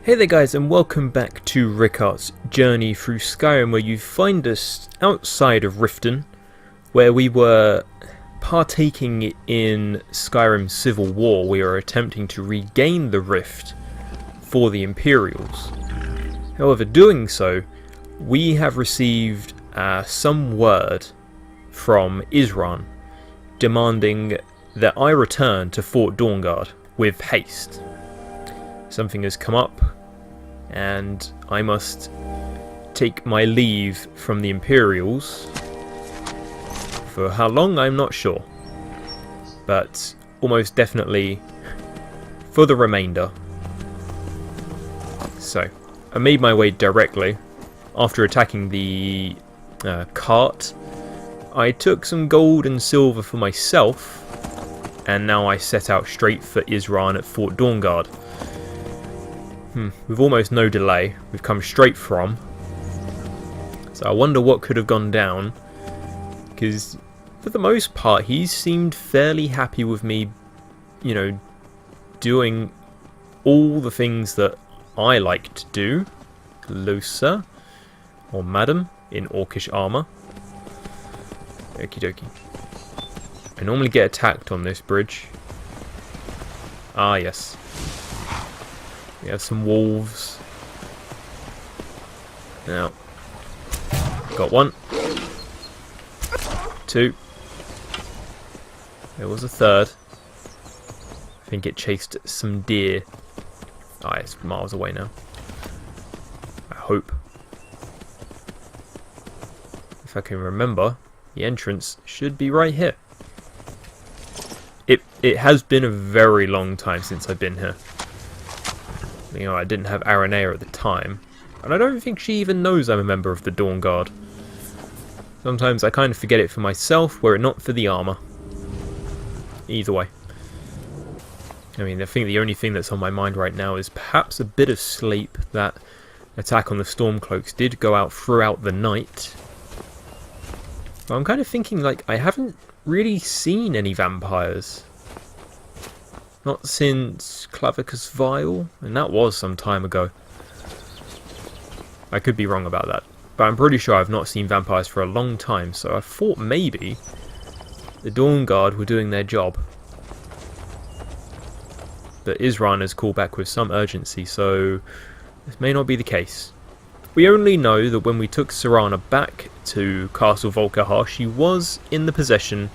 Hey there guys, and welcome back to Rickart's journey through Skyrim, where you find us outside of Riften, where we were partaking in Skyrim's civil war. We are attempting to regain the rift for the Imperials. However, doing so, we have received some word from Isran demanding that I return to Fort Dawnguard with haste. Something has come up, and I must take my leave from the Imperials. For how long, I'm not sure. But almost definitely for the remainder. So, I made my way directly. After attacking the cart, I took some gold and silver for myself, and now I set out straight for Isran at Fort Dawnguard. With almost no delay, we've come straight from. So I wonder what could have gone down, because for the most part he seemed fairly happy with me, you know, doing all the things that I like to do. Hello, sir, or madam, in orcish armour. Okie dokie. I normally get attacked on this bridge. Ah, yes. We have some wolves. Now, got one. Two. There was a third. I think it chased some deer. Ah, it's miles away now. I hope. If I can remember, the entrance should be right here. It has been a very long time since I've been here. You know, I didn't have Aranea at the time, and I don't think she even knows I'm a member of the Dawn Guard. Sometimes I kind of forget it for myself, were it not for the armour. Either way. I mean, I think the only thing that's on my mind right now is perhaps a bit of sleep. That attack on the Stormcloaks did go out throughout the night. But I'm kind of thinking, like, I haven't really seen any vampires. Not since Clavicus Vile, and that was some time ago. I could be wrong about that, but I'm pretty sure I've not seen vampires for a long time, so I thought maybe the Dawn Guard were doing their job. But Isran has called back with some urgency, so this may not be the case. We only know that when we took Serana back to Castle Volkihar, she was in the possession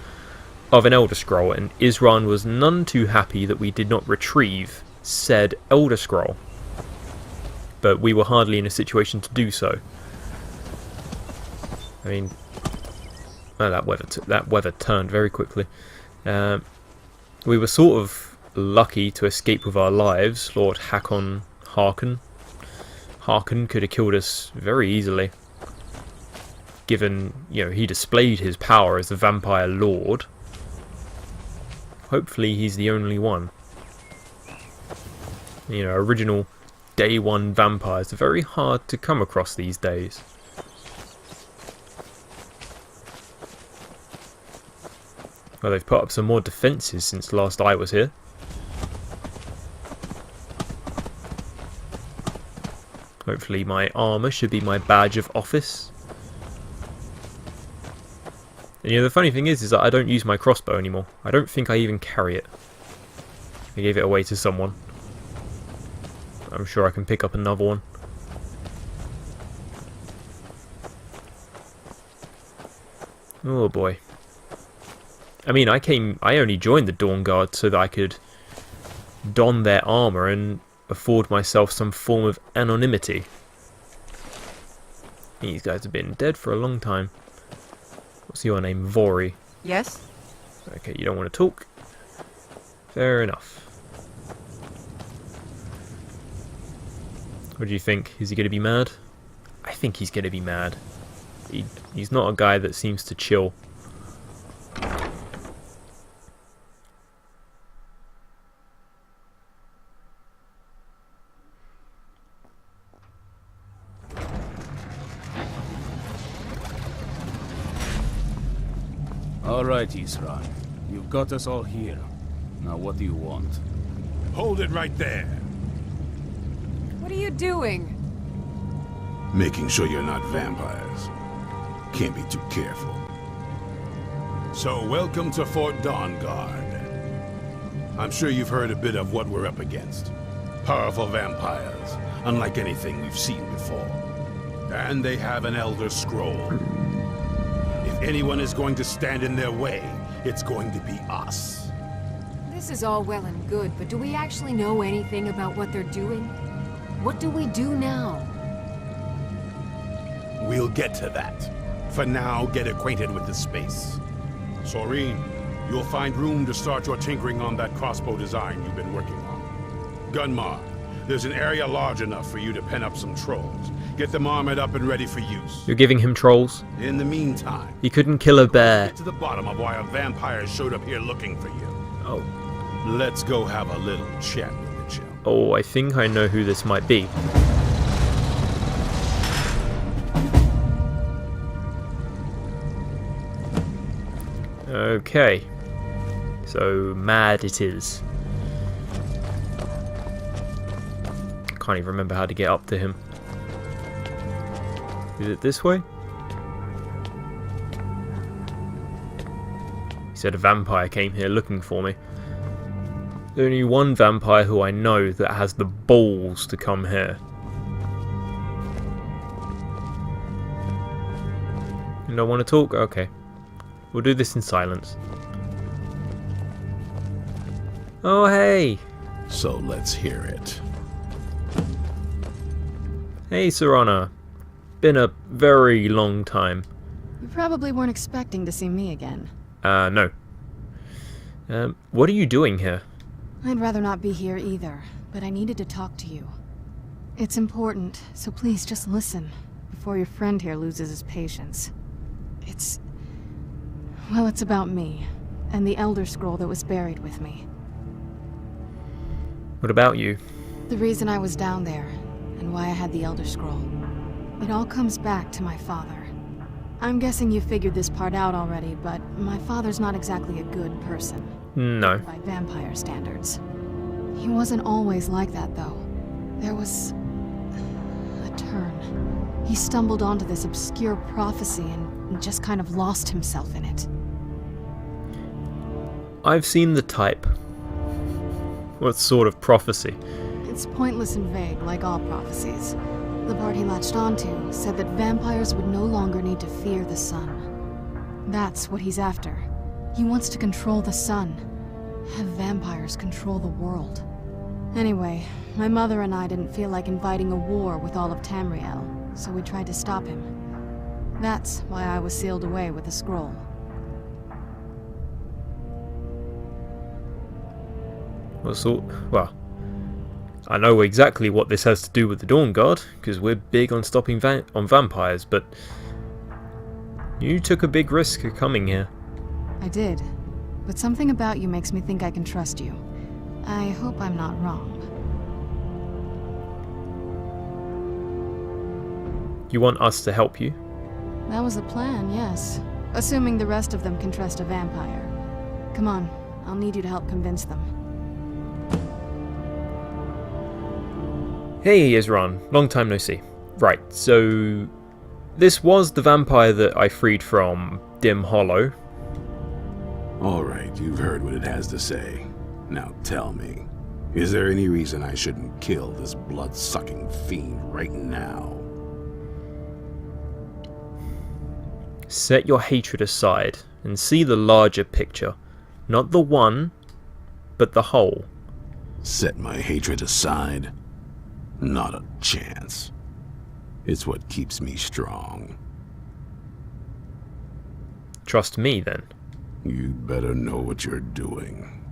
of an Elder Scroll, and Isran was none too happy that we did not retrieve said Elder Scroll. But we were hardly in a situation to do so. I mean, well, that weather turned very quickly. We were sort of lucky to escape with our lives. Lord Hakon Harkon could have killed us very easily, given, you know, he displayed his power as the vampire lord. Hopefully he's the only one. You know, original day one vampires are very hard to come across these days. Well, they've put up some more defences since last I was here. Hopefully my armour should be my badge of office. And, you know, the funny thing is that I don't use my crossbow anymore. I don't think I even carry it. I gave it away to someone. I'm sure I can pick up another one. Oh boy. I mean, I only joined the Dawn Guard so that I could don their armour and afford myself some form of anonymity. These guys have been dead for a long time. What's your name? Vori? Yes? Okay, you don't want to talk? Fair enough. What do you think? Is he going to be mad? I think he's going to be mad. He's not a guy that seems to chill. All right, Isran. You've got us all here. Now what do you want? Hold it right there. What are you doing? Making sure you're not vampires. Can't be too careful. So, welcome to Fort Dawnguard. I'm sure you've heard a bit of what we're up against. Powerful vampires, unlike anything we've seen before. And they have an Elder Scroll. If anyone is going to stand in their way, it's going to be us. This is all well and good, but do we actually know anything about what they're doing? What do we do now? We'll get to that. For now, get acquainted with the space. Soreen, you'll find room to start your tinkering on that crossbow design you've been working on. Gunmar, there's an area large enough for you to pen up some trolls. Get them armored up and ready for use. You're giving him trolls? In the meantime, He couldn't kill a bear. get to the bottom of why a vampire showed up here looking for you. Oh. Let's go have a little chat with it, shall we? Oh, I think I know who this might be. Okay. So, mad it is. Can't even remember how to get up to him. Is it this way? He said a vampire came here looking for me. There's only one vampire who I know that has the balls to come here. You don't want to talk? Okay. We'll do this in silence. Oh, hey! So let's hear it. Hey, Serana. Been a very long time. You probably weren't expecting to see me again. No. What are you doing here? I'd rather not be here either, but I needed to talk to you. It's important, so please just listen, before your friend here loses his patience. Well, it's about me, and the Elder Scroll that was buried with me. What about you? The reason I was down there, and why I had the Elder Scroll. It all comes back to my father. I'm guessing you figured this part out already, but my father's not exactly a good person. No. By vampire standards. He wasn't always like that, though. There was a turn. He stumbled onto this obscure prophecy and just kind of lost himself in it. I've seen the type. What sort of prophecy? It's pointless and vague, like all prophecies. The part he latched onto said that vampires would no longer need to fear the sun. That's what he's after. He wants to control the sun. Have vampires control the world. Anyway, my mother and I didn't feel like inviting a war with all of Tamriel, so we tried to stop him. That's why I was sealed away with the scroll. Well, I know exactly what this has to do with the Dawnguard, because we're big on stopping vampires, but you took a big risk of coming here. I did, but something about you makes me think I can trust you. I hope I'm not wrong. You want us to help you? That was the plan, yes. Assuming the rest of them can trust a vampire. Come on, I'll need you to help convince them. Hey Isran, long time no see. Right, so this was the vampire that I freed from Dim Hollow. Alright, you've heard what it has to say. Now tell me, is there any reason I shouldn't kill this blood-sucking fiend right now? Set your hatred aside and see the larger picture. Not the one, but the whole. Set my hatred aside? Not a chance. It's what keeps me strong. Trust me, then. You'd better know what you're doing.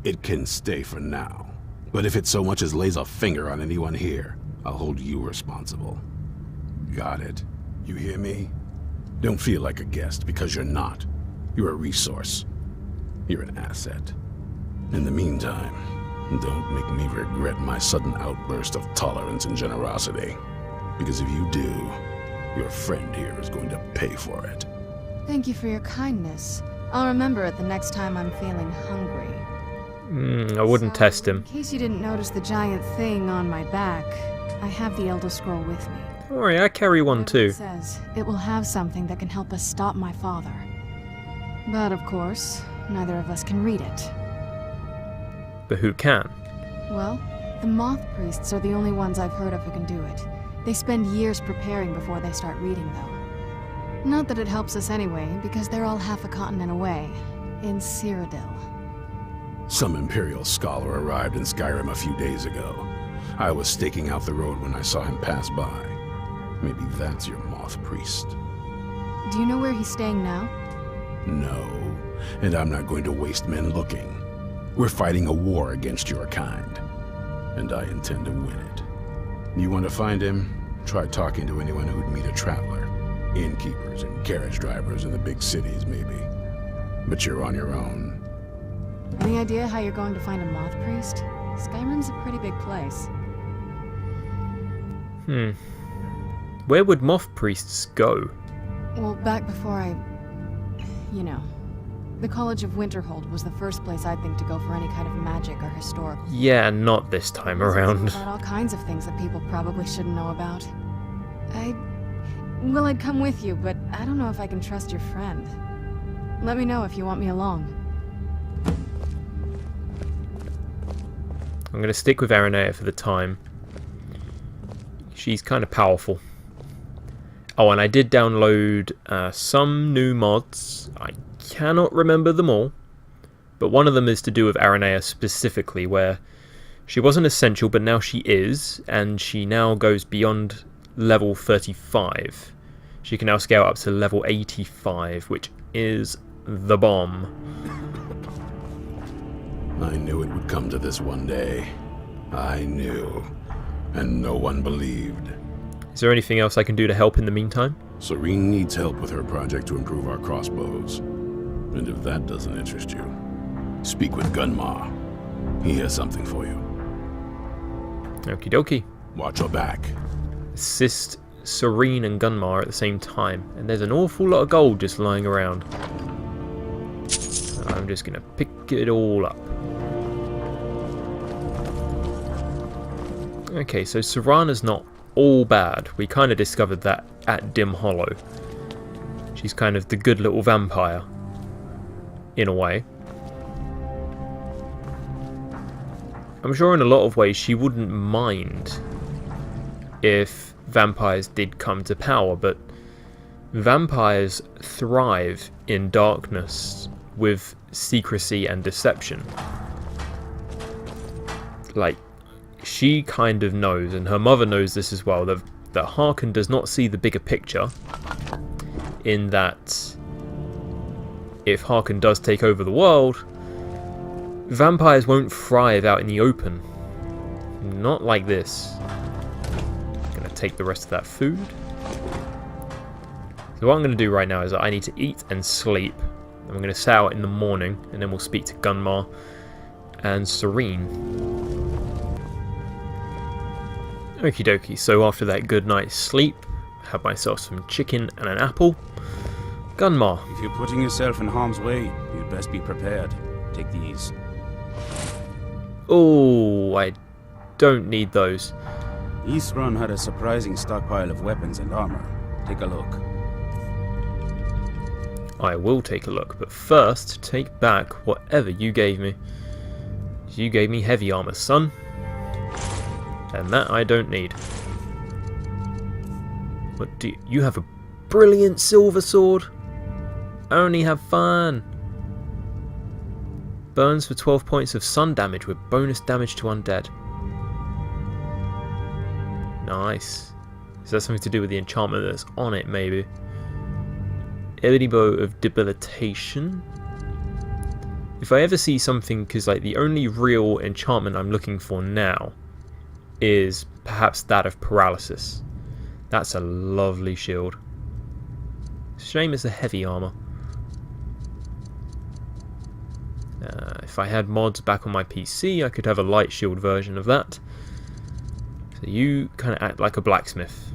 It can stay for now, but if it so much as lays a finger on anyone here, I'll hold you responsible. Got it? You hear me? Don't feel like a guest, because you're not. You're a resource. You're an asset. In the meantime, don't make me regret my sudden outburst of tolerance and generosity. Because if you do, your friend here is going to pay for it. Thank you for your kindness. I'll remember it the next time I'm feeling hungry. I wouldn't So, test him. In case you didn't notice the giant thing on my back, I have the Elder Scroll with me. Don't worry, I carry one Whatever too. It says it will have something that can help us stop my father. But of course, neither of us can read it. But who can? Well, the Moth Priests are the only ones I've heard of who can do it. They spend years preparing before they start reading, though. Not that it helps us anyway, because they're all half a continent away, in Cyrodiil. Some Imperial scholar arrived in Skyrim a few days ago. I was staking out the road when I saw him pass by. Maybe that's your Moth Priest. Do you know where he's staying now? No, and I'm not going to waste men looking. We're fighting a war against your kind, and I intend to win it. You want to find him? Try talking to anyone who'd meet a traveler. Innkeepers and carriage drivers in the big cities, maybe. But you're on your own. Any idea how you're going to find a Moth Priest? Skyrim's a pretty big place. Where would moth priests go? Well, back before you know, the College of Winterhold was the first place I'd think to go for any kind of magic or historical. Yeah, not this time It's around. about all kinds of things that people probably shouldn't know about. I'd come with you, but I don't know if I can trust your friend. Let me know if you want me along. I'm going to stick with Aranea for the time. She's kind of powerful. Oh, and I did download some new mods. I cannot remember them all, but one of them is to do with Aranea specifically, where she wasn't essential, but now she is, and she now goes beyond level 35. She can now scale up to level 85, which is the bomb. I knew it would come to this one day. I knew. And no one believed. Is there anything else I can do to help in the meantime? Serene needs help with her project to improve our crossbows. And if that doesn't interest you, speak with Gunmar. He has something for you. Okie dokie. Watch your back. Assist Serene and Gunmar at the same time. And there's an awful lot of gold just lying around. I'm just going to pick it all up. Okay, so Serana's not all bad. We kind of discovered that at Dim Hollow. She's kind of the good little vampire, in a way. I'm sure in a lot of ways she wouldn't mind if vampires did come to power, but vampires thrive in darkness with secrecy and deception. Like, she kind of knows, and her mother knows this as well, that Harkon does not see the bigger picture, in that if Harkon does take over the world, vampires won't thrive out in the open. Not like this. I'm going to take the rest of that food. So what I'm going to do right now is that I need to eat and sleep. I'm going to set out in the morning, and then we'll speak to Gunmar and Serene. Okie dokie, so after that good night's sleep, have myself some chicken and an apple. Gunmar. If you're putting yourself in harm's way, you'd best be prepared. Take these. Oh, I don't need those. Eastrun had a surprising stockpile of weapons and armor. Take a look. I will take a look, but first, take back whatever you gave me. You gave me heavy armor, son. And that I don't need. What do you have? A brilliant silver sword? Only have fun. Burns for 12 points of sun damage with bonus damage to undead. Nice. Is that something to do with the enchantment that's on it, maybe? Ebony Bow of Debilitation. If I ever see something, because like the only real enchantment I'm looking for now is perhaps that of Paralysis. That's a lovely shield. Shame it's the heavy armor. If I had mods back on my PC, I could have a light shield version of that. So you kind of act like a blacksmith.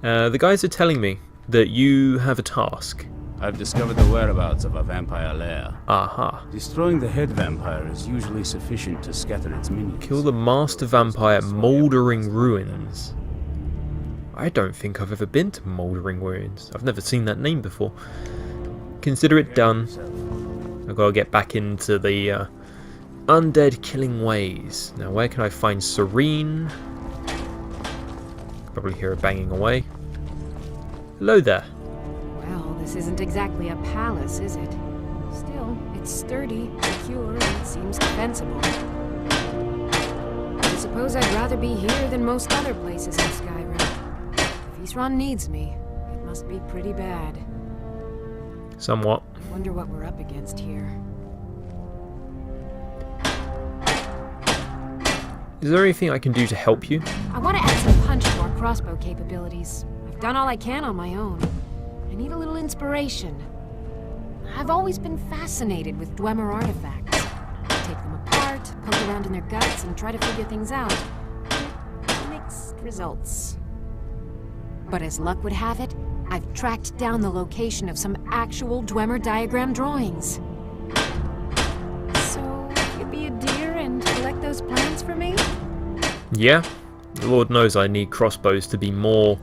The guys are telling me that you have a task. I've discovered the whereabouts of a vampire lair. Aha. Destroying the head vampire is usually sufficient to scatter its minions. Kill the master vampire at Mouldering Ruins. I don't think I've ever been to Mouldering Ruins. I've never seen that name before. Consider it done. I've got to get back into the undead killing ways. Now, where can I find Serene? Probably hear her banging away. Hello there. Well, this isn't exactly a palace, is it? Still, it's sturdy, secure, and it seems defensible. I suppose I'd rather be here than most other places in Skyrim. If Isran needs me, it must be pretty bad. Somewhat. I wonder what we're up against here. Is there anything I can do to help you? I want to add some punch to our crossbow capabilities. I've done all I can on my own. I need a little inspiration. I've always been fascinated with Dwemer artifacts. I take them apart, poke around in their guts, and try to figure things out. Mixed results. But as luck would have it, I've tracked down the location of some actual Dwemer diagram drawings. So, you'd be a dear and collect those plans for me? Yeah. Lord knows I need crossbows to be more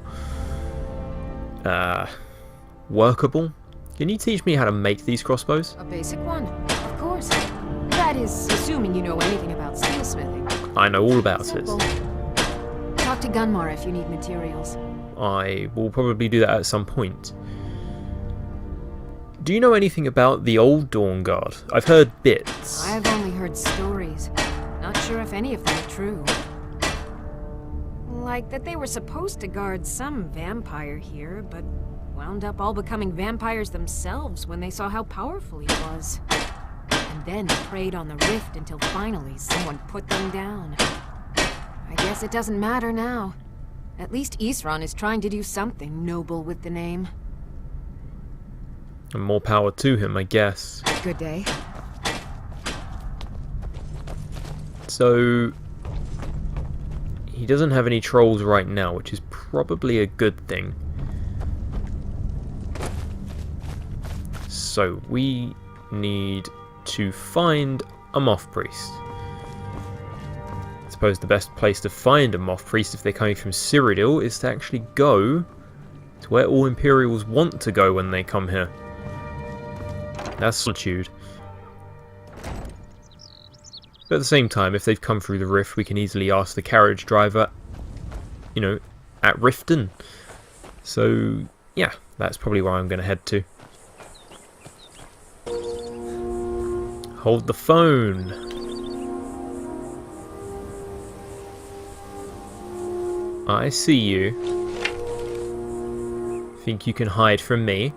workable. Can you teach me how to make these crossbows? A basic one, of course. That is, assuming you know anything about steelsmithing. I know all about it. Simple. Talk to Gunmar if you need materials. I will probably do that at some point. Do you know anything about the old Dawn Guard? I've heard bits. I've only heard stories. Not sure if any of them are true. Like that they were supposed to guard some vampire here, but wound up all becoming vampires themselves when they saw how powerful he was. And then preyed on the rift until finally someone put them down. I guess it doesn't matter now. At least Isran is trying to do something noble with the name. And more power to him, I guess. Good day. So he doesn't have any trolls right now, which is probably a good thing. So we need to find a moth priest. I suppose the best place to find a moth priest if they're coming from Cyrodiil is to actually go to where all Imperials want to go when they come here. That's Solitude. But at the same time, if they've come through the rift, we can easily ask the carriage driver, you know, at Riften. So, yeah, that's probably where I'm going to head to. Hold the phone. I see you. Think you can hide from me?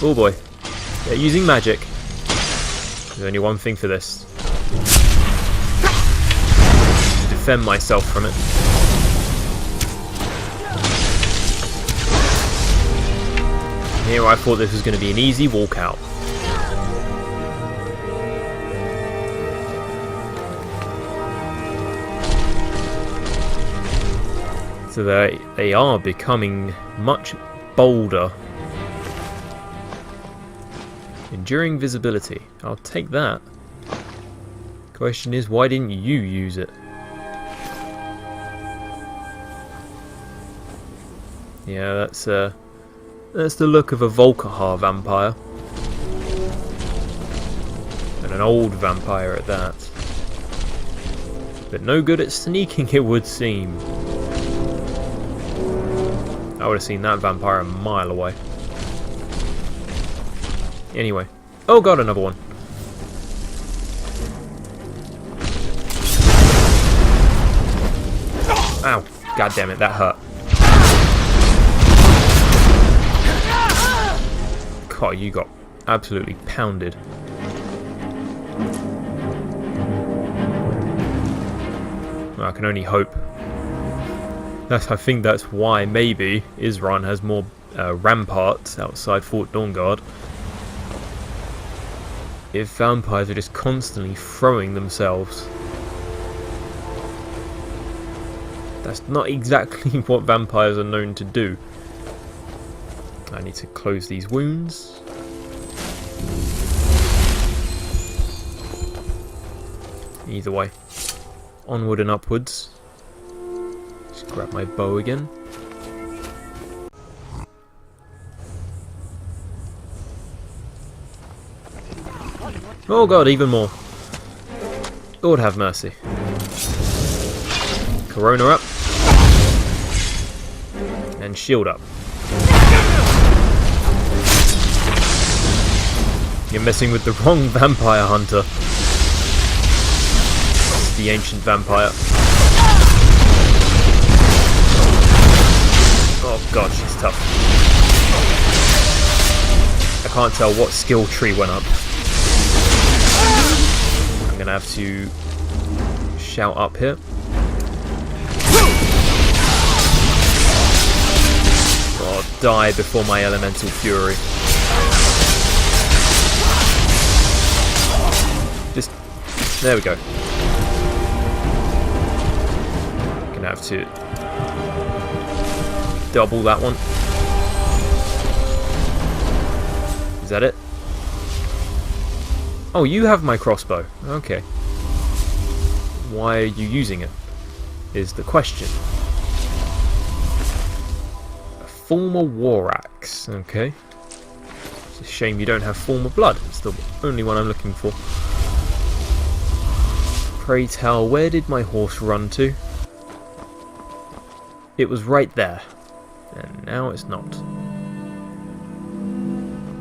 Oh boy, they're using magic. There's only one thing for this. To defend myself from it. Here I thought this was going to be an easy walkout. So they are becoming much bolder. Enduring visibility. I'll take that. Question is, why didn't you use it? Yeah, that's the look of a Volkihar vampire. And an old vampire at that. But no good at sneaking, it would seem. I would have seen that vampire a mile away. Anyway. Oh god, another one. Ow. God damn it, that hurt. God, you got absolutely pounded. I can only hope. I think that's why maybe Isran has more ramparts outside Fort Dawnguard. If vampires are just constantly throwing themselves. That's not exactly what vampires are known to do. I need to close these wounds. Either way. Onward and upwards. Just grab my bow again. Oh god, even more. Lord have mercy. Corona up. And shield up. You're messing with the wrong vampire hunter. It's the ancient vampire. Oh god, she's tough. I can't tell what skill tree went up. I'm gonna have to shout up here. Oh, die before my elemental fury. Just, there we go. Gonna have to double that one. Is that it? Oh, you have my crossbow. Okay. Why are you using it? Is the question. A former war axe. Okay. It's a shame you don't have former blood. It's the only one I'm looking for. Pray tell, where did my horse run to? It was right there. And now it's not.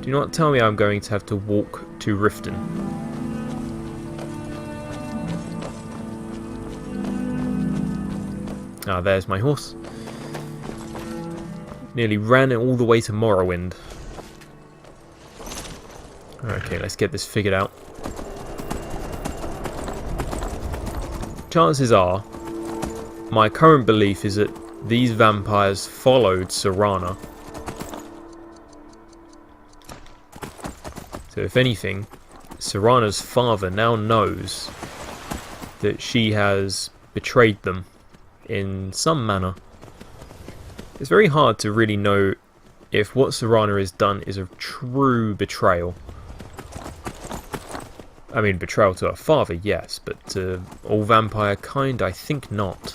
Do not tell me I'm going to have to walk to Riften. Ah, there's my horse. Nearly ran it all the way to Morrowind. Okay, let's get this figured out. Chances are, my current belief is that these vampires followed Serana. So if anything, Serana's father now knows that she has betrayed them in some manner. It's very hard to really know if what Serana has done is a true betrayal. I mean, betrayal to her father, yes, but to all vampire kind, I think not.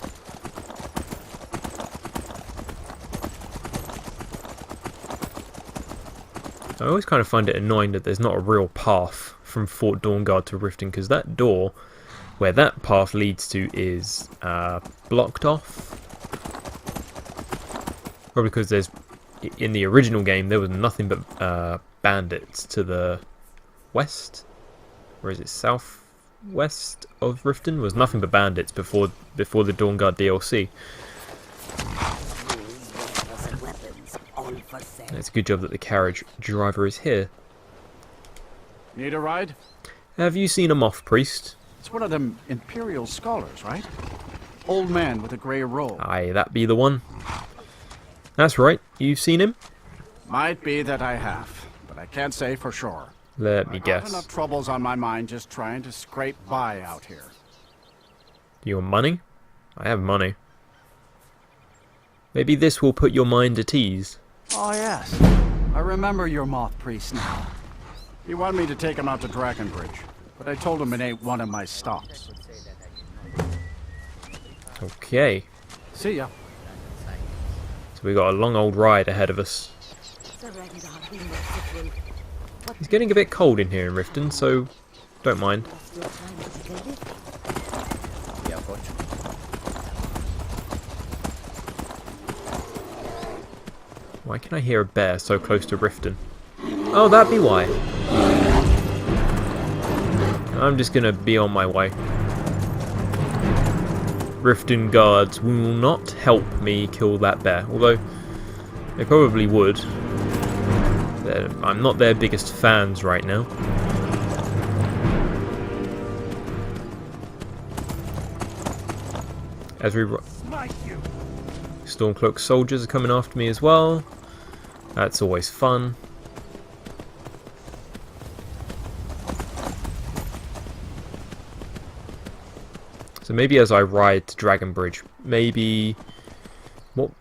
I always kind of find it annoying that there's not a real path from Fort Dawnguard to Riften, because that door, where that path leads to, is blocked off. Probably because there's, in the original game, there was nothing but bandits to the west. Or is it southwest of Riften? There was nothing but bandits before the Dawnguard DLC. It's a good job that the carriage driver is here. Need a ride? Have you seen a moth priest? It's one of them Imperial scholars, right? Old man with a grey robe. Aye, that be the one. That's right, you've seen him? Might be that I have, but I can't say for sure. Let me I got guess. enough troubles on my mind just trying to scrape by out here. Do you want money? I have money. Maybe this will put your mind at ease. Oh yes, I remember your moth priest now. He wanted me to take him out to Drakenbridge, but I told him it ain't one of my stops. Okay. See ya. So we got a long old ride ahead of us. It's getting a bit cold in here in Riften, so don't mind. Why can I hear a bear so close to Riften? Oh, that'd be why. I'm just gonna be on my way. Riften guards will not help me kill that bear, although they probably would. I'm not their biggest fans right now. As we Stormcloak soldiers are coming after me as well. That's always fun. So maybe as I ride to Dragon Bridge, maybe... What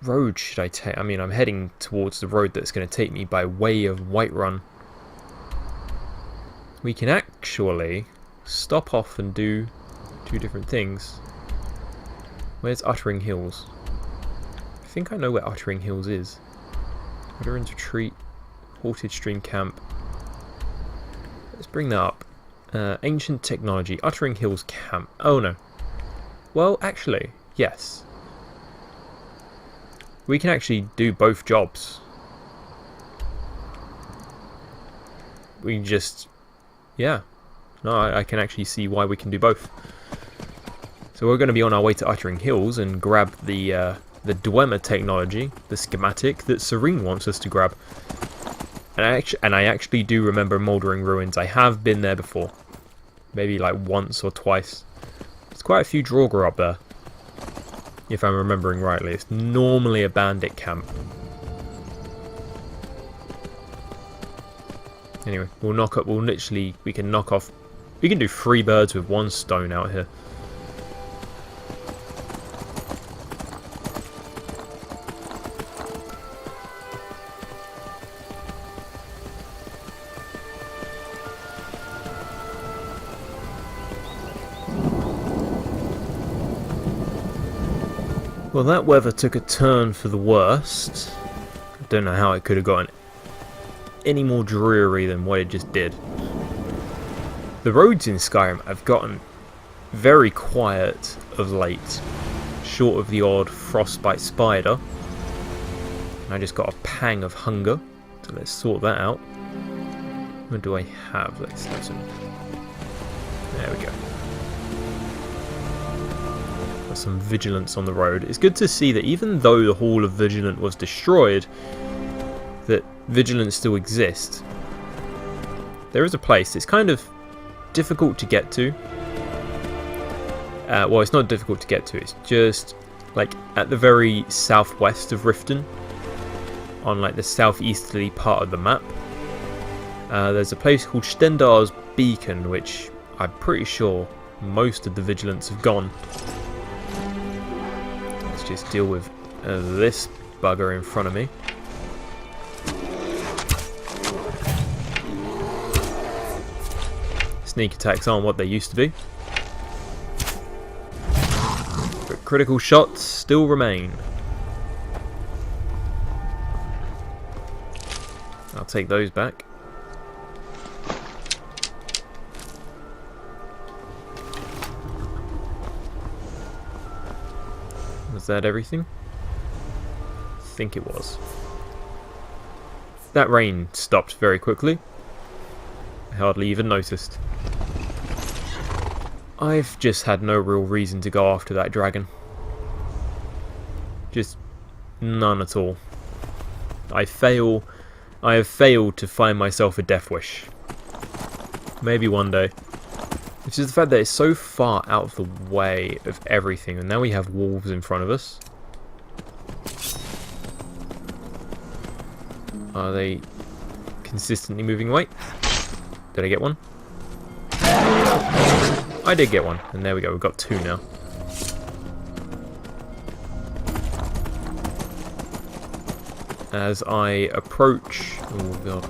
road should I take? I mean, I'm heading towards the road that's going to take me by way of Whiterun. We can actually stop off and do two different things. Where's Uttering Hills? I think I know where Uttering Hills is. Veterans Retreat, Halted Stream Camp. Let's bring that up. Ancient Technology, Uttering Hills Camp. Oh no. Well, actually, yes. We can actually do both jobs. We can just... Yeah. No, I can actually see why we can do both. So we're going to be on our way to Uttering Hills and grab the Dwemer technology, the schematic that Serene wants us to grab. And I actually do remember Mouldering Ruins. I have been there before. Maybe like once or twice. There's quite a few Draugr up there. If I'm remembering rightly. It's normally a bandit camp. Anyway, we can knock off... We can do 3 birds with 1 stone out here. Well, that weather took a turn for the worst. I don't know how it could have gotten any more dreary than what it just did. The roads in Skyrim have gotten very quiet of late, short of the odd frostbite spider. And I just got a pang of hunger, so let's sort that out. What do I have? Let's have some... There we go. Some vigilance on the road. It's good to see that even though the Hall of Vigilant was destroyed, that vigilance still exists. There is a place. It's kind of difficult to get to. Well, it's not difficult to get to. It's just like at the very southwest of Riften, on like the southeasterly part of the map. There's a place called Stendar's Beacon, which I'm pretty sure most of the vigilants have gone. Just deal with this bugger in front of me. Sneak attacks aren't what they used to be. But critical shots still remain. I'll take those back. Was that everything? I think it was. That rain stopped very quickly. I hardly even noticed. I've just had no real reason to go after that dragon. Just none at all. I have failed to find myself a death wish. Maybe one day. It's just the fact that it's so far out of the way of everything, and now we have wolves in front of us. Are they consistently moving away? Did I get one? I did get one, and there we go, we've got 2 now. As I approach... Oh god.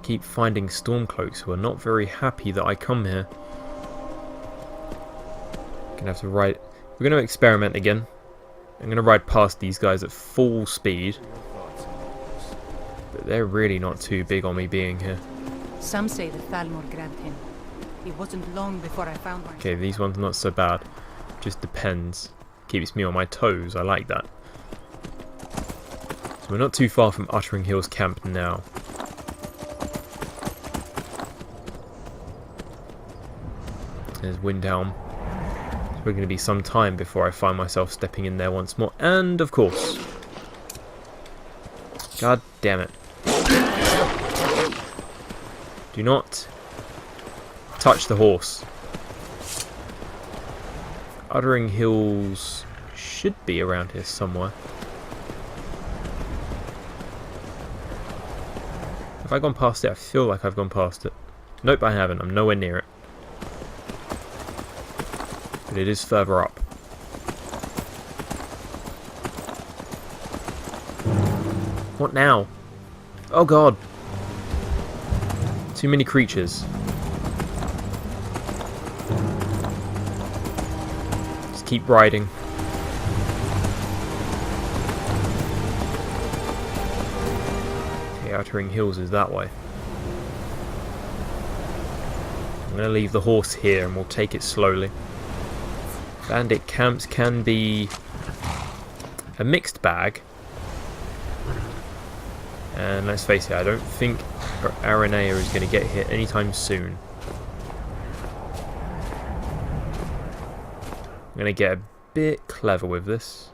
Keep finding Stormcloaks who are not very happy that I come here. Gonna have to ride. We're gonna experiment again. I'm gonna ride past these guys at full speed. But they're really not too big on me being here. Some say that Thalmor grabbed him. It wasn't long before I found one. Okay, these ones not so bad. Just depends. Keeps me on my toes. I like that. So we're not too far from Uttering Hills camp now. There's Windhelm. So we're going to be some time before I find myself stepping in there once more. And, of course... God damn it. Do not touch the horse. Uttering Hills should be around here somewhere. Have I gone past it? I feel like I've gone past it. Nope, I haven't. I'm nowhere near it. but it is further up. What now? Oh god! Too many creatures. Just keep riding. The Outer Ring Hills is that way. I'm going to leave the horse here and we'll take it slowly. Bandit camps can be a mixed bag. And let's face it, I don't think Aranea is going to get hit anytime soon. I'm going to get a bit clever with this.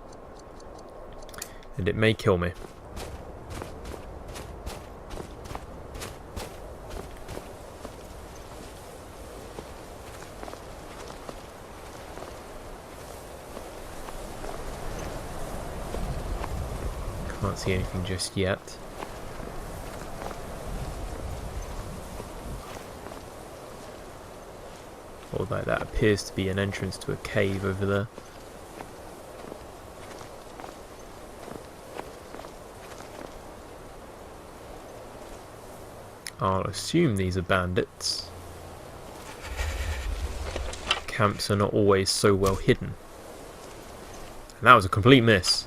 And it may kill me. Can't see anything just yet. Although that appears to be an entrance to a cave over there. I'll assume these are bandits. Camps are not always so well hidden. And that was a complete miss.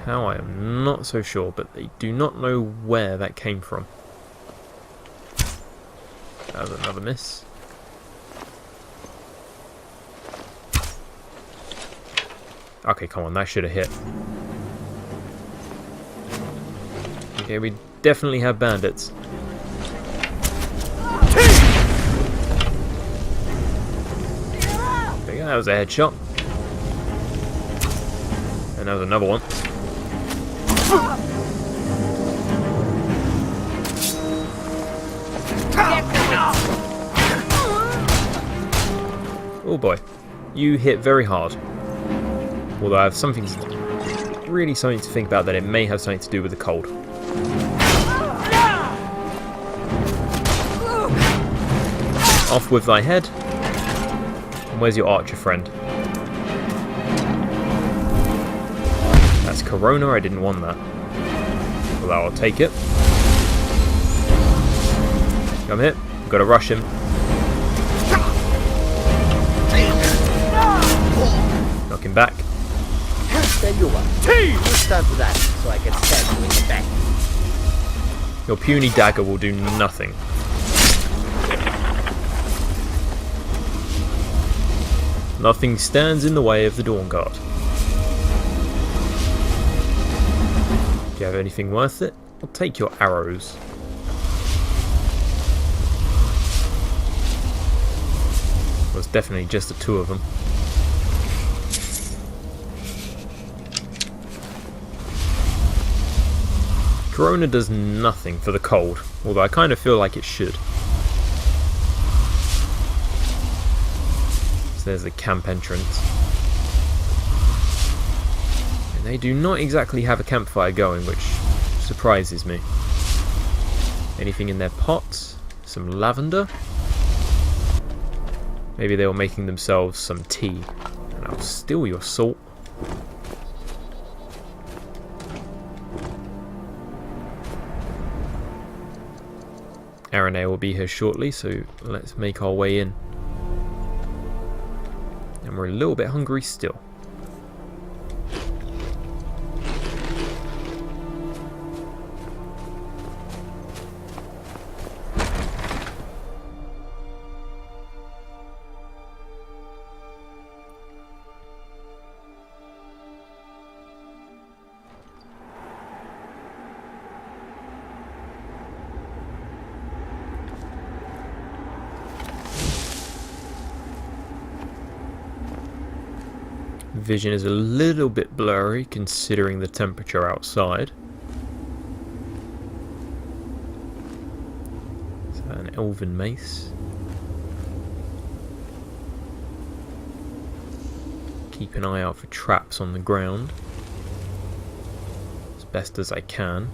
How, I am not so sure, but they do not know where that came from. That was another miss. Okay, come on, that should have hit. Okay, we definitely have bandits. There you go, that was a headshot. And that was another one. Oh boy, you hit very hard. Although I have something to think about, that it may have something to do with the cold. Off with thy head. And where's your archer friend? That's Corona, I didn't want that. Although I'll take it. Come here, I've got to rush him. Knock him back. Tell you what, you start with that so I can stab you in the back. Your puny dagger will do nothing. Nothing stands in the way of the Dawn Guard. Do you have anything worth it? I'll take your arrows. Well, it's definitely just the two of them. Corona does nothing for the cold, although I kind of feel like it should. So there's the camp entrance. And they do not exactly have a campfire going, which surprises me. Anything in their pots? Some lavender? Maybe they were making themselves some tea. And I'll steal your salt. Aranea will be here shortly, so let's make our way in. And we're a little bit hungry still. Vision is a little bit blurry considering the temperature outside. So an elven mace. Keep an eye out for traps on the ground as best as I can.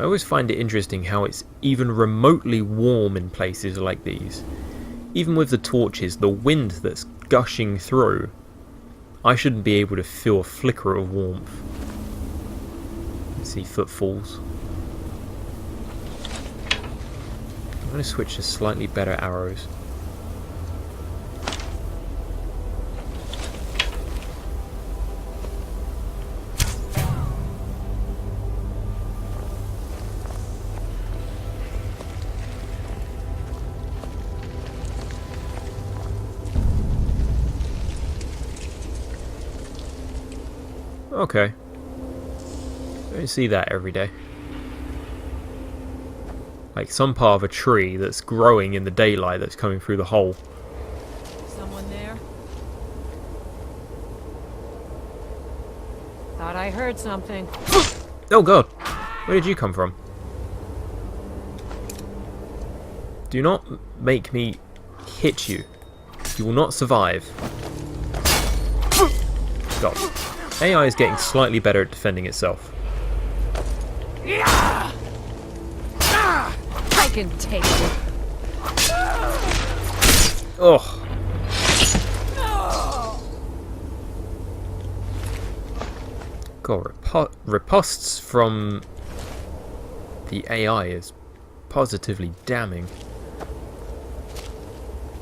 I always find it interesting how it's even remotely warm in places like these. Even with the torches, the wind that's gushing through, I shouldn't be able to feel a flicker of warmth. See footfalls. I'm going to switch to slightly better arrows. Okay. I don't see that every day. Like some part of a tree that's growing in the daylight that's coming through the hole. Someone there? Thought I heard something. Oh god! Where did you come from? Do not make me hit you. You will not survive. God. AI is getting slightly better at defending itself. I can take it. Oh. God, riposts from the AI is positively damning.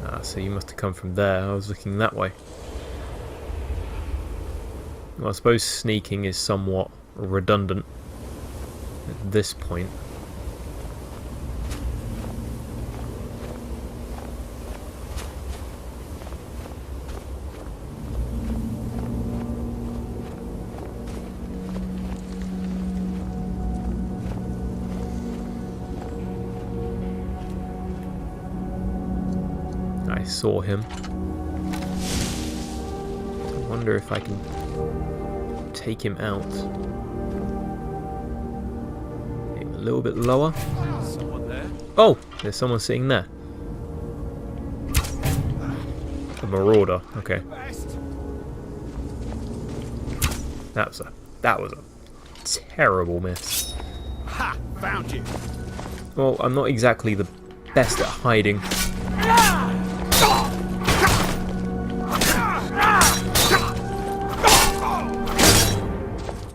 Ah, so you must have come from there. I was looking that way. Well, I suppose sneaking is somewhat redundant at this point. I saw him. I wonder if I can take him out. Aim a little bit lower. Someone there? Oh, there's someone sitting there. A marauder. Okay. That was a terrible miss. Ha! Found you. Well, I'm not exactly the best at hiding.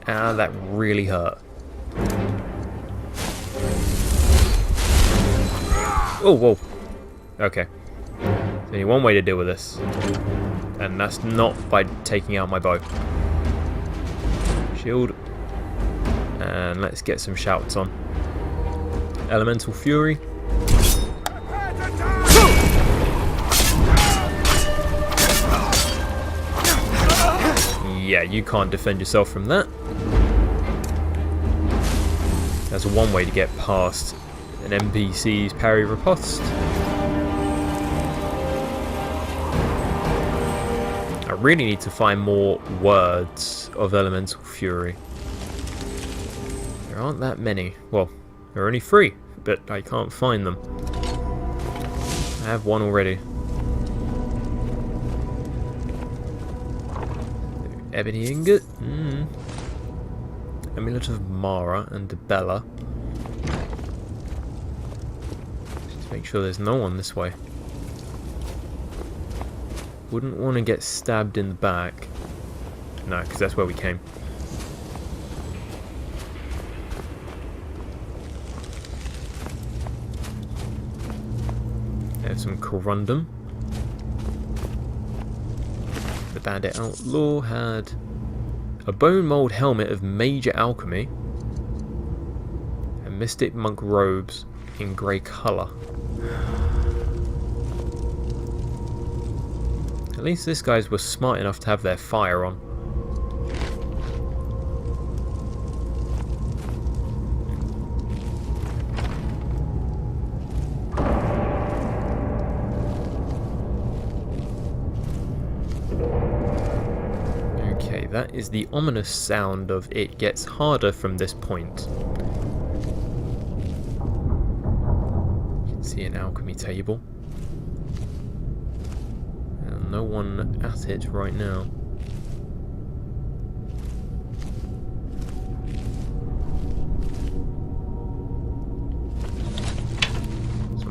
Ah, that really hurt. Oh, whoa. Okay. There's only one way to deal with this. And that's not by taking out my bow. Shield. And let's get some shouts on. Elemental Fury. Yeah, you can't defend yourself from that. That's one way to get past an NPC's parry riposte. I really need to find more words of Elemental Fury. There aren't that many. Well, there are only 3, but I can't find them. I have one already. Ebony Ingot. Amulet of Mara and Bella. Just make sure there's no one this way. Wouldn't want to get stabbed in the back. No, because that's where we came. There's some corundum. The Bandit Outlaw had a bone mold helmet of major alchemy and mystic monk robes in grey colour. At least these guys were smart enough to have their fire on. Okay, that is the ominous sound of it gets harder from this point. You can see an alchemy table. And no one at it right now.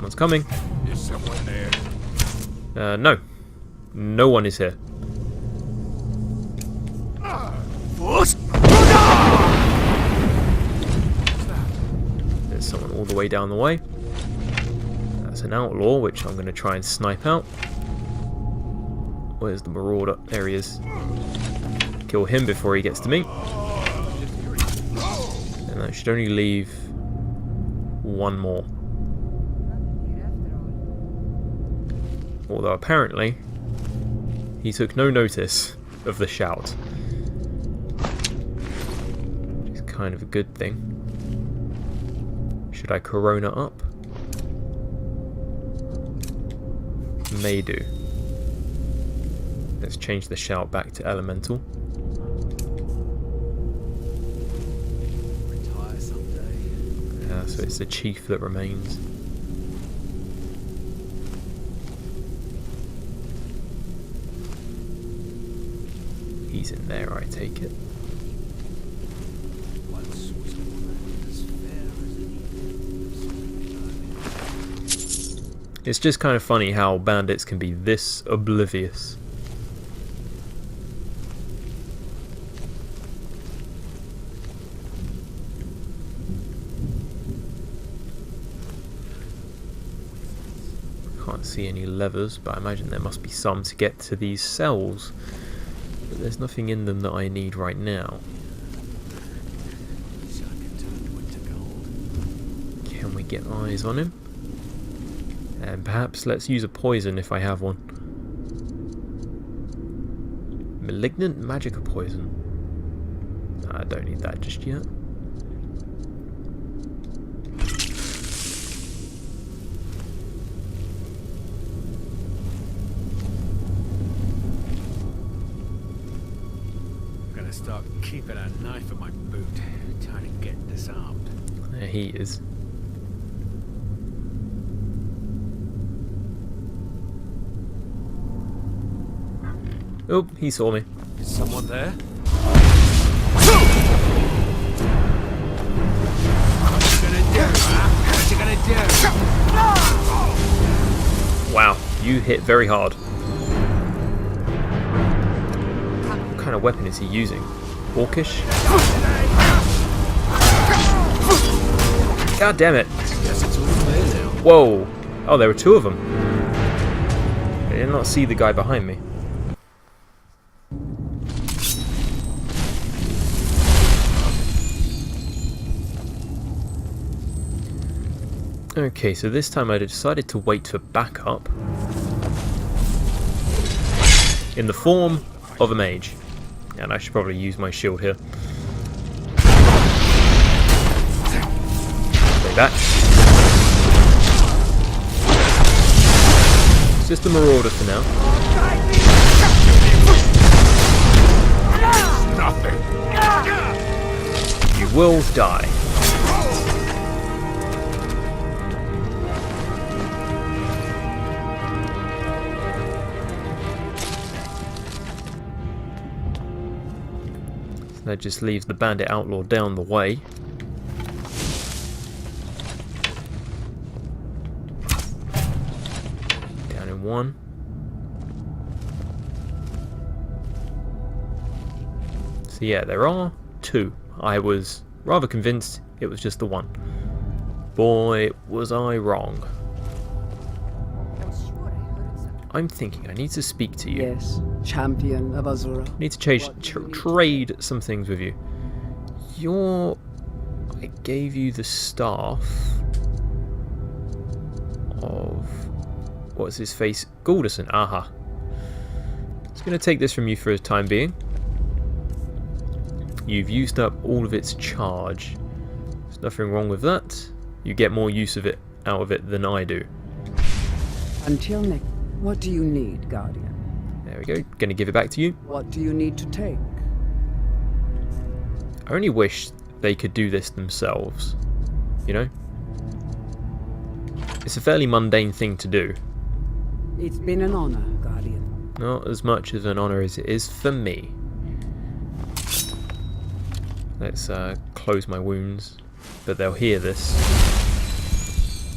Someone's coming. Is someone there? No. No one is here. There's someone all the way down the way. That's an outlaw, which I'm going to try and snipe out. Where's the marauder? There he is. Kill him before he gets to me. And that should only leave one more. Although apparently he took no notice of the shout. Which is kind of a good thing. Should I Corona up? May do. Let's change the shout back to elemental. Retire someday. Yeah, so it's the chief that remains. He's in there, I take it. Once was a woman as fair as an evening. It's just kind of funny how bandits can be this oblivious. Can't see any levers, but I imagine there must be some to get to these cells. But there's nothing in them that I need right now. Can we get eyes on him? And perhaps let's use a poison if I have one. Malignant magic poison. I don't need that just yet. Start keeping a knife in my boot. Time to get disarmed. There he is. Oh, he saw me. Is someone there? What you gonna do, huh? What you gonna do? Wow, you hit very hard. What kind of weapon is he using? Orcish? God damn it. Guess it's all clear now. Whoa. Oh, there were two of them. I did not see the guy behind me. Okay, so this time I decided to wait for backup in the form of a mage. And I should probably use my shield here. Play that. It's just a marauder for now. Nothing. You will die. That just leaves the bandit outlaw down the way. Down in one. So yeah, there are two. I was rather convinced it was just the one. Boy, was I wrong. I'm thinking I need to speak to you. Yes, champion of Azura. Need to trade some things with you. I gave you the staff of... what's his face? Galderson. Aha. It's going to take this from you for a time being. You've used up all of its charge. There's nothing wrong with that. You get more use of it out of it than I do. Until next. What do you need, Guardian? There we go. Going to give it back to you. What do you need to take? I only wish they could do this themselves. You know? It's a fairly mundane thing to do. It's been an honor, Guardian. Not as much of an honor as it is for me. Let's close my wounds. But they'll hear this.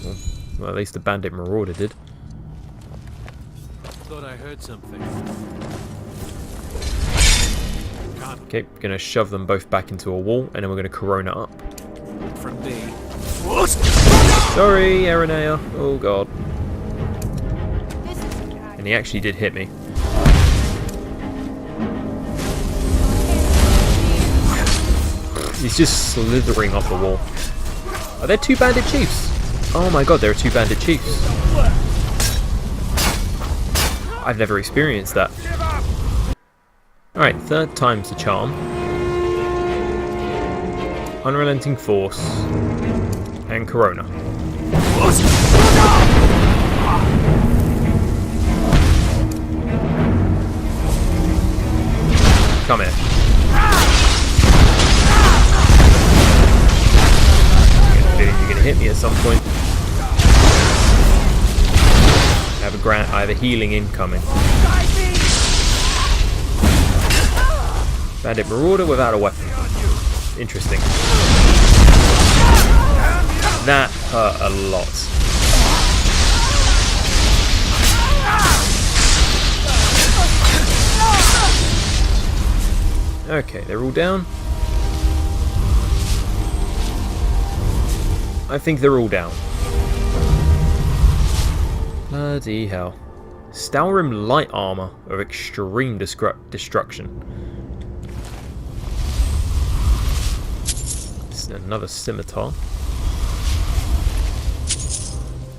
Oh, Well, at least the bandit marauder did. Thought I heard something. Okay, gonna shove them both back into a wall, and then we're gonna Corona up. From B. Sorry, Aranea. Oh god. And he actually did hit me. He's just slithering off the wall. Are there two bandit chiefs? Oh my god, there are two bandit chiefs. I've never experienced that. Alright, third time's the charm. Unrelenting Force. And Corona. Come here. You're gonna hit me at some point. I have a healing incoming. Bandit Marauder without a weapon. Interesting. That hurt a lot. Okay, they're all down. I think they're all down. Bloody hell. Stalrim light armor of extreme destruction. This is another scimitar.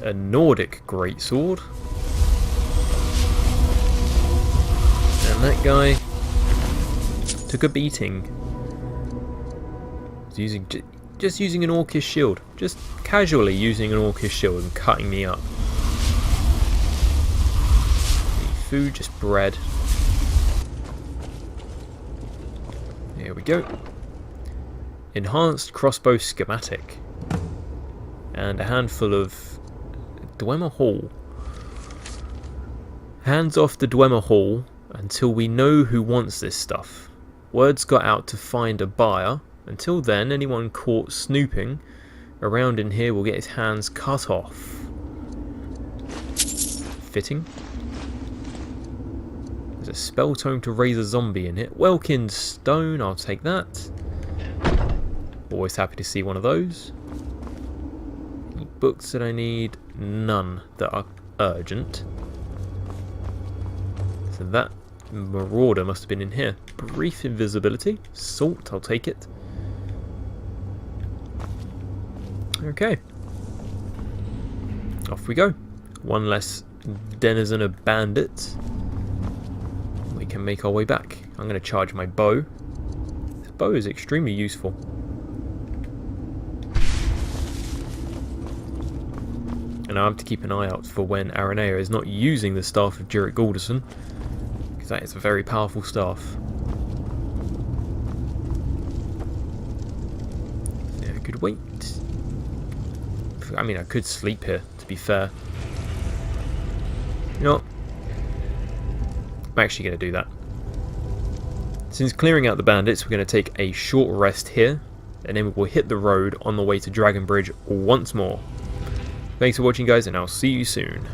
A Nordic greatsword. And that guy took a beating. He's just using an Orcish shield. Just casually using an Orcish shield and cutting me up. Food, just bread. Here we go. Enhanced crossbow schematic. And a handful of Dwemer Hall. Hands off the Dwemer Hall until we know who wants this stuff. Word's got out to find a buyer. Until then, anyone caught snooping around in here will get his hands cut off. Fitting. There's a spell tome to raise a zombie in here. Welkin stone, I'll take that. Always happy to see one of those. Any books that I need? None that are urgent. So that Marauder must have been in here. Brief invisibility. Salt, I'll take it. Okay. Off we go. One less denizen of bandits. We can make our way back. I'm going to charge my bow. This bow is extremely useful. And I have to keep an eye out for when Aranea is not using the staff of Jurek Galderson, because that is a very powerful staff. Yeah, I could wait. I mean, I could sleep here, to be fair. You know what? I'm actually going to do that. Since clearing out the bandits, we're going to take a short rest here, and then we'll hit the road on the way to Dragon Bridge once more. Thanks for watching, guys, and I'll see you soon.